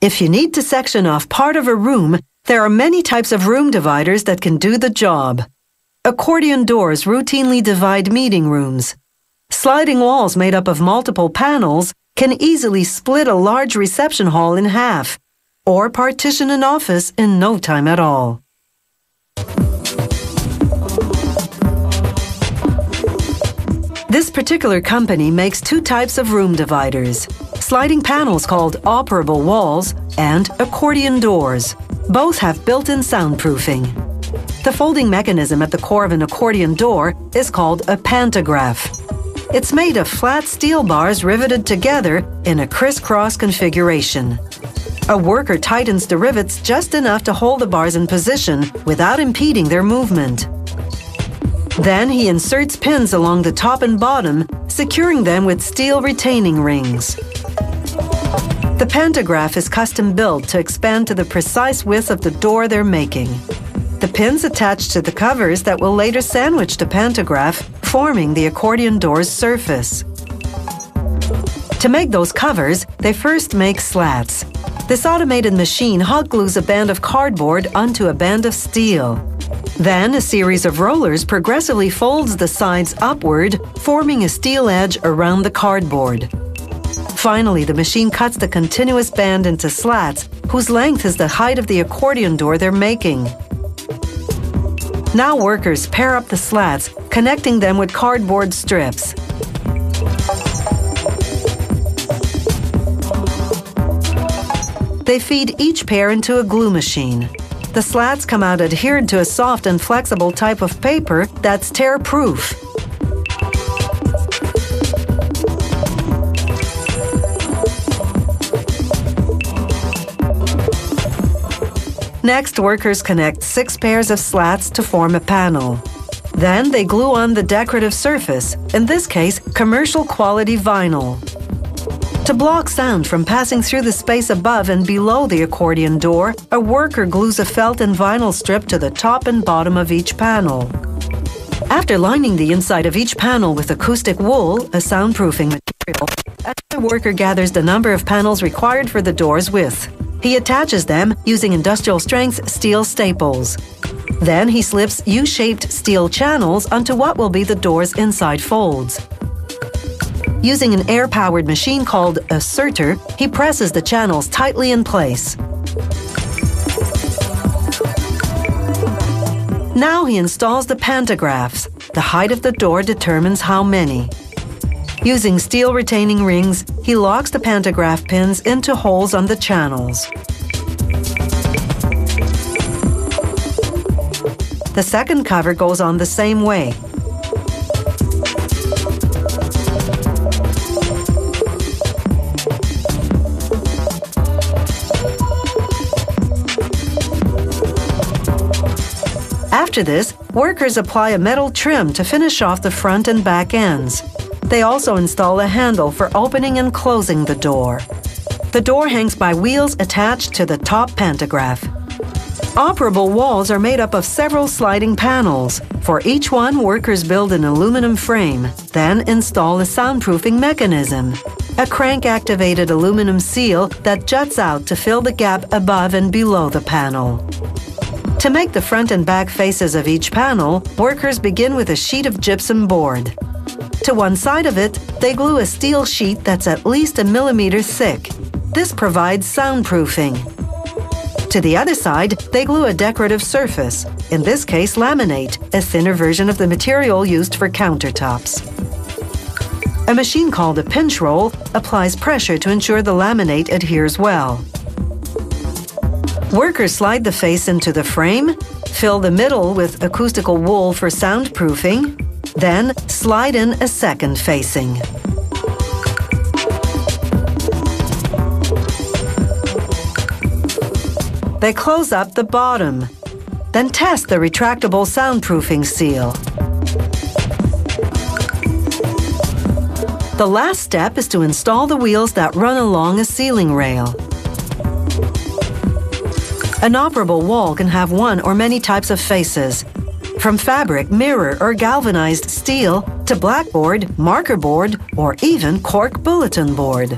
If you need to section off part of a room, there are many types of room dividers that can do the job. Accordion doors routinely divide meeting rooms. Sliding walls made up of multiple panels can easily split a large reception hall in half, or partition an office in no time at all. This particular company makes two types of room dividers: sliding panels called operable walls and accordion doors. Both have built-in soundproofing. The folding mechanism at the core of an accordion door is called a pantograph. It's made of flat steel bars riveted together in a crisscross configuration. A worker tightens the rivets just enough to hold the bars in position without impeding their movement. Then he inserts pins along the top and bottom, securing them with steel retaining rings. The pantograph is custom built to expand to the precise width of the door they're making. The pins attach to the covers that will later sandwich the pantograph, forming the accordion door's surface. To make those covers, they first make slats. This automated machine hot glues a band of cardboard onto a band of steel. Then a series of rollers progressively folds the sides upward, forming a steel edge around the cardboard. Finally, the machine cuts the continuous band into slats, whose length is the height of the accordion door they're making. Now workers pair up the slats, connecting them with cardboard strips. They feed each pair into a glue machine. The slats come out adhered to a soft and flexible type of paper that's tear-proof. Next, workers connect 6 pairs of slats to form a panel. Then they glue on the decorative surface, in this case, commercial quality vinyl. To block sound from passing through the space above and below the accordion door, a worker glues a felt and vinyl strip to the top and bottom of each panel. After lining the inside of each panel with acoustic wool, a soundproofing material, another worker gathers the number of panels required for the door's width. He attaches them using industrial-strength steel staples. Then he slips U-shaped steel channels onto what will be the door's inside folds. Using an air-powered machine called a serter, he presses the channels tightly in place. Now he installs the pantographs. The height of the door determines how many. Using steel retaining rings, he locks the pantograph pins into holes on the channels. The second cover goes on the same way. After this, workers apply a metal trim to finish off the front and back ends. They also install a handle for opening and closing the door. The door hangs by wheels attached to the top pantograph. Operable walls are made up of several sliding panels. For each one, workers build an aluminum frame, then install a soundproofing mechanism, a crank-activated aluminum seal that juts out to fill the gap above and below the panel. To make the front and back faces of each panel, workers begin with a sheet of gypsum board. To one side of it, they glue a steel sheet that's at least 1 millimeter thick. This provides soundproofing. To the other side, they glue a decorative surface, in this case laminate, a thinner version of the material used for countertops. A machine called a pinch roll applies pressure to ensure the laminate adheres well. Workers slide the face into the frame, fill the middle with acoustical wool for soundproofing, then slide in a second facing. They close up the bottom, then test the retractable soundproofing seal. The last step is to install the wheels that run along a ceiling rail. An operable wall can have one or many types of faces, from fabric, mirror, or galvanized steel to blackboard, marker board, or even cork bulletin board.